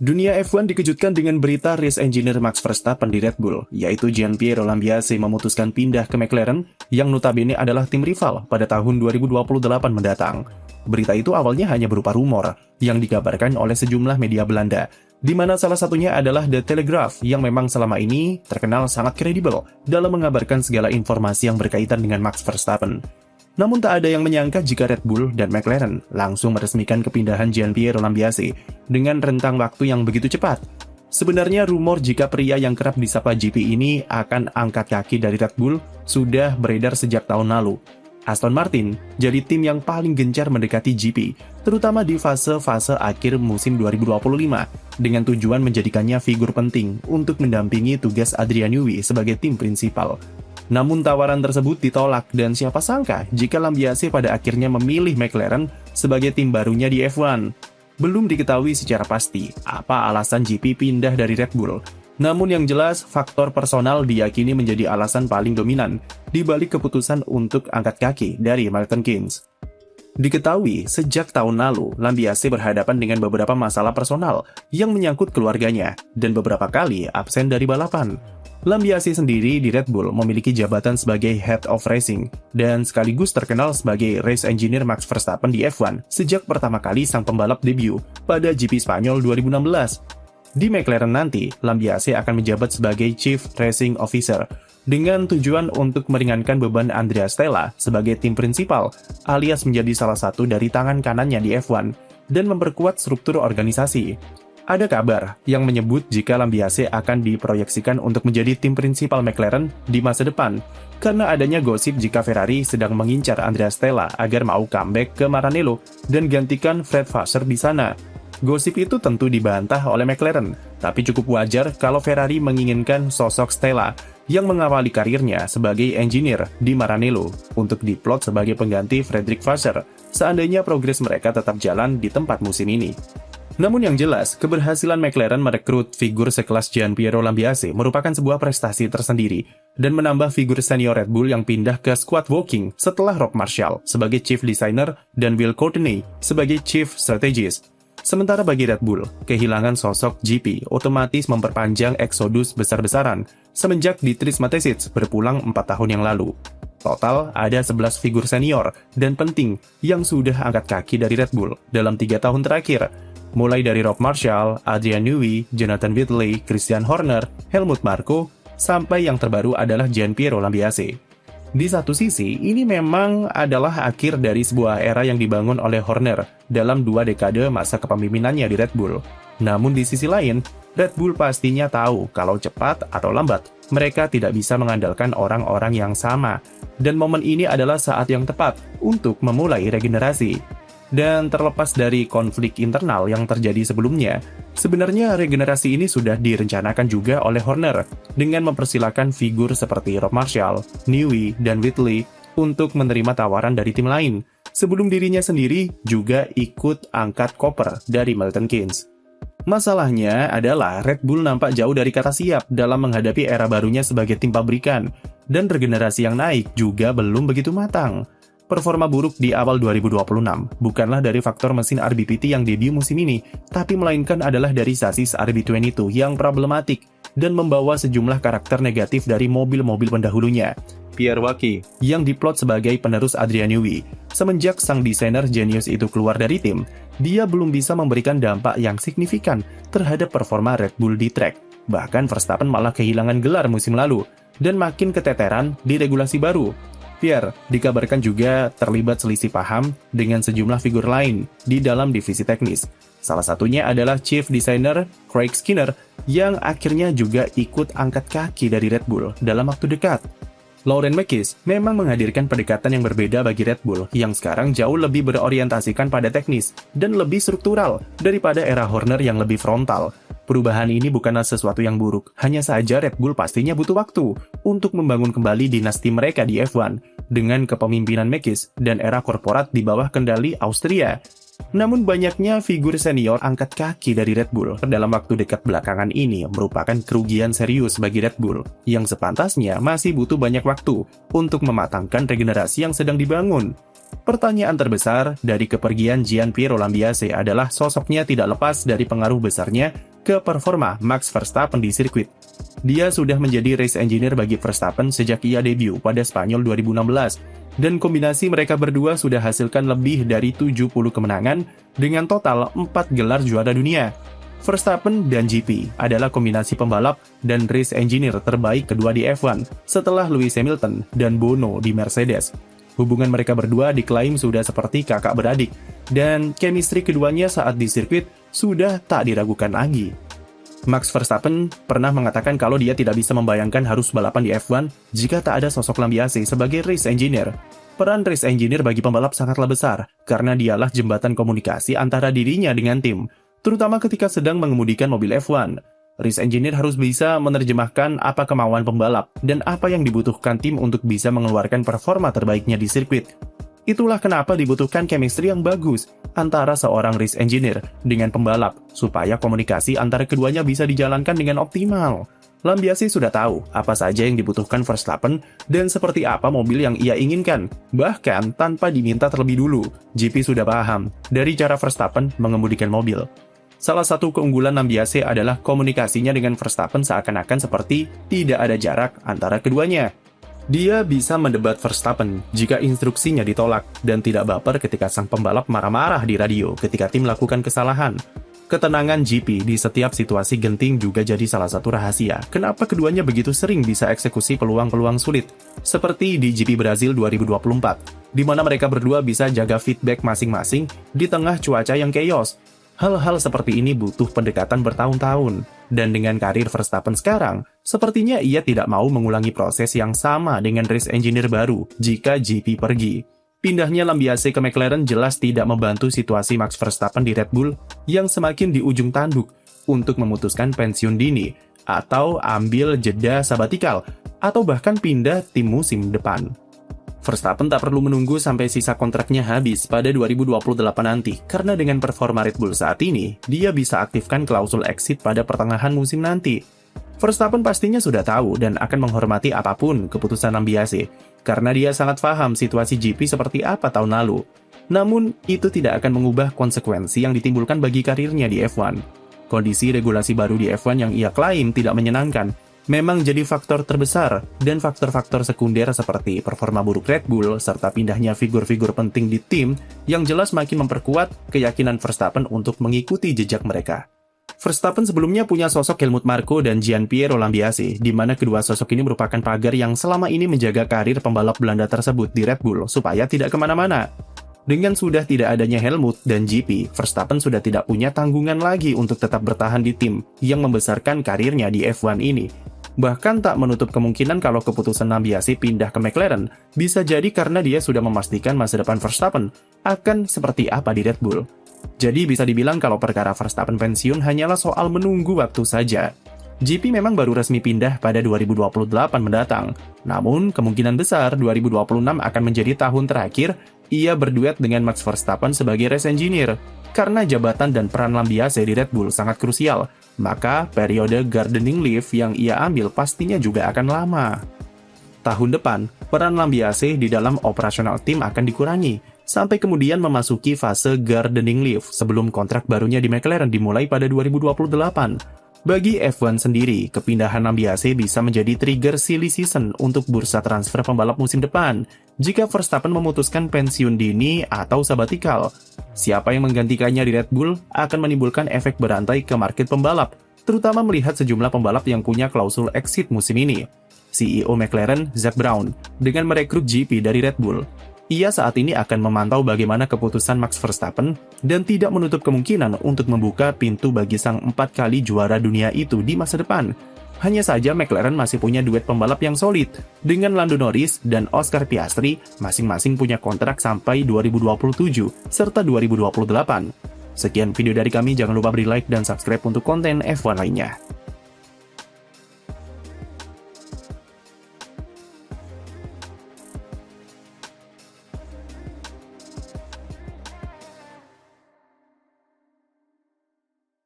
Dunia F1 dikejutkan dengan berita race engineer Max Verstappen di Red Bull, yaitu Gianpiero Lambiase memutuskan pindah ke McLaren yang notabene adalah tim rival pada tahun 2028 mendatang. Berita itu awalnya hanya berupa rumor yang dikabarkan oleh sejumlah media Belanda, di mana salah satunya adalah The Telegraph yang memang selama ini terkenal sangat kredibel dalam mengabarkan segala informasi yang berkaitan dengan Max Verstappen. Namun tak ada yang menyangka jika Red Bull dan McLaren langsung meresmikan kepindahan Gianpiero Lambiase dengan rentang waktu yang begitu cepat. Sebenarnya rumor jika pria yang kerap disapa GP ini akan angkat kaki dari Red Bull sudah beredar sejak tahun lalu. Aston Martin jadi tim yang paling gencar mendekati GP, terutama di fase-fase akhir musim 2025, dengan tujuan menjadikannya figur penting untuk mendampingi tugas Adrian Newey sebagai tim prinsipal. Namun tawaran tersebut ditolak dan siapa sangka jika Lambiase pada akhirnya memilih McLaren sebagai tim barunya di F1. Belum diketahui secara pasti apa alasan GP pindah dari Red Bull. Namun yang jelas, faktor personal diyakini menjadi alasan paling dominan di balik keputusan untuk angkat kaki dari Milton Keynes. Diketahui, sejak tahun lalu, Lambiase berhadapan dengan beberapa masalah personal yang menyangkut keluarganya dan beberapa kali absen dari balapan. Lambiase sendiri di Red Bull memiliki jabatan sebagai Head of Racing dan sekaligus terkenal sebagai Race Engineer Max Verstappen di F1 sejak pertama kali sang pembalap debut pada GP Spanyol 2016. Di McLaren nanti, Lambiase akan menjabat sebagai Chief Racing Officer dengan tujuan untuk meringankan beban Andrea Stella sebagai tim prinsipal alias menjadi salah satu dari tangan kanannya di F1 dan memperkuat struktur organisasi. Ada kabar yang menyebut jika Lambiase akan diproyeksikan untuk menjadi tim prinsipal McLaren di masa depan, karena adanya gosip jika Ferrari sedang mengincar Andrea Stella agar mau comeback ke Maranello dan gantikan Fred Vasseur di sana. Gosip itu tentu dibantah oleh McLaren, tapi cukup wajar kalau Ferrari menginginkan sosok Stella yang mengawali karirnya sebagai engineer di Maranello untuk diplot sebagai pengganti Frederick Vasseur seandainya progres mereka tetap jalan di tempat musim ini. Namun yang jelas, keberhasilan McLaren merekrut figur sekelas Gianpiero Lambiase merupakan sebuah prestasi tersendiri dan menambah figur senior Red Bull yang pindah ke squad Woking setelah Rob Marshall sebagai Chief Designer dan Will Courtney sebagai Chief Strategist. Sementara bagi Red Bull, kehilangan sosok GP otomatis memperpanjang eksodus besar-besaran semenjak Dietrich Mateschitz berpulang 4 tahun yang lalu. Total, ada 11 figur senior dan penting yang sudah angkat kaki dari Red Bull dalam 3 tahun terakhir, mulai dari Rob Marshall, Adrian Newey, Jonathan Whitley, Christian Horner, Helmut Marko, sampai yang terbaru adalah Gianpiero Lambiase. Di satu sisi, ini memang adalah akhir dari sebuah era yang dibangun oleh Horner dalam 2 dekade masa kepemimpinannya di Red Bull. Namun di sisi lain, Red Bull pastinya tahu kalau cepat atau lambat, mereka tidak bisa mengandalkan orang-orang yang sama. Dan momen ini adalah saat yang tepat untuk memulai regenerasi. Dan terlepas dari konflik internal yang terjadi sebelumnya, sebenarnya regenerasi ini sudah direncanakan juga oleh Horner dengan mempersilahkan figur seperti Rob Marshall, Newey, dan Whitley untuk menerima tawaran dari tim lain, sebelum dirinya sendiri juga ikut angkat koper dari Milton Keynes. Masalahnya adalah Red Bull nampak jauh dari kata siap dalam menghadapi era barunya sebagai tim pabrikan, dan regenerasi yang naik juga belum begitu matang. Performa buruk di awal 2026 bukanlah dari faktor mesin RB20 yang debut musim ini, tapi melainkan adalah dari sasis RB22 yang problematik dan membawa sejumlah karakter negatif dari mobil-mobil pendahulunya. Pierre Wacky yang diplot sebagai penerus Adrian Newey. Semenjak sang desainer jenius itu keluar dari tim, dia belum bisa memberikan dampak yang signifikan terhadap performa Red Bull di track. Bahkan Verstappen malah kehilangan gelar musim lalu dan makin keteteran di regulasi baru. Pierre dikabarkan juga terlibat selisih paham dengan sejumlah figur lain di dalam divisi teknis. Salah satunya adalah Chief Designer Craig Skinner yang akhirnya juga ikut angkat kaki dari Red Bull dalam waktu dekat. Lauren Makis memang menghadirkan pendekatan yang berbeda bagi Red Bull yang sekarang jauh lebih berorientasikan pada teknis dan lebih struktural daripada era Horner yang lebih frontal. Perubahan ini bukanlah sesuatu yang buruk, hanya saja Red Bull pastinya butuh waktu untuk membangun kembali dinasti mereka di F1 dengan kepemimpinan Makis dan era korporat di bawah kendali Austria. Namun banyaknya figur senior angkat kaki dari Red Bull dalam waktu dekat belakangan ini merupakan kerugian serius bagi Red Bull yang sepantasnya masih butuh banyak waktu untuk mematangkan regenerasi yang sedang dibangun. Pertanyaan terbesar dari kepergian Gianpiero Lambiase adalah sosoknya tidak lepas dari pengaruh besarnya ke performa Max Verstappen di sirkuit. Dia sudah menjadi race engineer bagi Verstappen sejak ia debut pada Spanyol 2016, dan kombinasi mereka berdua sudah hasilkan lebih dari 70 kemenangan dengan total 4 gelar juara dunia. Verstappen dan GP adalah kombinasi pembalap dan race engineer terbaik kedua di F1 setelah Lewis Hamilton dan Bono di Mercedes. Hubungan mereka berdua diklaim sudah seperti kakak beradik, dan chemistry keduanya saat di sirkuit sudah tak diragukan lagi. Max Verstappen pernah mengatakan kalau dia tidak bisa membayangkan harus balapan di F1 jika tak ada sosok Lambiase sebagai race engineer. Peran race engineer bagi pembalap sangatlah besar, karena dialah jembatan komunikasi antara dirinya dengan tim, terutama ketika sedang mengemudikan mobil F1. Race engineer harus bisa menerjemahkan apa kemauan pembalap dan apa yang dibutuhkan tim untuk bisa mengeluarkan performa terbaiknya di sirkuit. Itulah kenapa dibutuhkan chemistry yang bagus antara seorang race engineer dengan pembalap, supaya komunikasi antara keduanya bisa dijalankan dengan optimal. Lambiase sudah tahu apa saja yang dibutuhkan Verstappen dan seperti apa mobil yang ia inginkan. Bahkan tanpa diminta terlebih dulu, GP sudah paham dari cara Verstappen mengemudikan mobil. Salah satu keunggulan Lambiase adalah komunikasinya dengan Verstappen seakan-akan seperti tidak ada jarak antara keduanya. Dia bisa mendebat Verstappen jika instruksinya ditolak dan tidak baper ketika sang pembalap marah-marah di radio ketika tim melakukan kesalahan. Ketenangan GP di setiap situasi genting juga jadi salah satu rahasia kenapa keduanya begitu sering bisa eksekusi peluang-peluang sulit, seperti di GP Brazil 2024, di mana mereka berdua bisa jaga feedback masing-masing di tengah cuaca yang chaos. Hal-hal seperti ini butuh pendekatan bertahun-tahun, dan dengan karir Verstappen sekarang, sepertinya ia tidak mau mengulangi proses yang sama dengan race engineer baru jika GP pergi. Pindahnya Lambiase ke McLaren jelas tidak membantu situasi Max Verstappen di Red Bull yang semakin di ujung tanduk untuk memutuskan pensiun dini, atau ambil jeda sabatikal, atau bahkan pindah tim musim depan. Verstappen tak perlu menunggu sampai sisa kontraknya habis pada 2028 nanti, karena dengan performa Red Bull saat ini, dia bisa aktifkan klausul exit pada pertengahan musim nanti. Verstappen pastinya sudah tahu dan akan menghormati apapun keputusan Lambiase, karena dia sangat paham situasi GP seperti apa tahun lalu. Namun, itu tidak akan mengubah konsekuensi yang ditimbulkan bagi karirnya di F1. Kondisi regulasi baru di F1 yang ia klaim tidak menyenangkan, memang jadi faktor terbesar, dan faktor-faktor sekunder seperti performa buruk Red Bull serta pindahnya figur-figur penting di tim yang jelas makin memperkuat keyakinan Verstappen untuk mengikuti jejak mereka. Verstappen sebelumnya punya sosok Helmut Marko dan Gianpiero Lambiase, di mana kedua sosok ini merupakan pagar yang selama ini menjaga karir pembalap Belanda tersebut di Red Bull supaya tidak kemana-mana. Dengan sudah tidak adanya Helmut dan GP, Verstappen sudah tidak punya tanggungan lagi untuk tetap bertahan di tim yang membesarkan karirnya di F1 ini. Bahkan tak menutup kemungkinan kalau keputusan Lambiase pindah ke McLaren bisa jadi karena dia sudah memastikan masa depan Verstappen akan seperti apa di Red Bull. Jadi bisa dibilang kalau perkara Verstappen pensiun hanyalah soal menunggu waktu saja. GP memang baru resmi pindah pada 2028 mendatang, namun kemungkinan besar 2026 akan menjadi tahun terakhir ia berduet dengan Max Verstappen sebagai race engineer. Karena jabatan dan peran Lambiase di Red Bull sangat krusial, maka periode gardening leave yang ia ambil pastinya juga akan lama. Tahun depan, peran Lambiase di dalam operasional tim akan dikurangi, sampai kemudian memasuki fase gardening leave sebelum kontrak barunya di McLaren dimulai pada 2028. Bagi F1 sendiri, kepindahan Lambiase bisa menjadi trigger silly season untuk bursa transfer pembalap musim depan jika Verstappen memutuskan pensiun dini atau sabatikal. Siapa yang menggantikannya di Red Bull akan menimbulkan efek berantai ke market pembalap, terutama melihat sejumlah pembalap yang punya klausul exit musim ini. CEO McLaren, Zak Brown, dengan merekrut GP dari Red Bull, ia saat ini akan memantau bagaimana keputusan Max Verstappen dan tidak menutup kemungkinan untuk membuka pintu bagi sang 4 kali juara dunia itu di masa depan. Hanya saja McLaren masih punya duet pembalap yang solid, dengan Lando Norris dan Oscar Piastri masing-masing punya kontrak sampai 2027 serta 2028. Sekian video dari kami, jangan lupa beri like dan subscribe untuk konten F1 lainnya.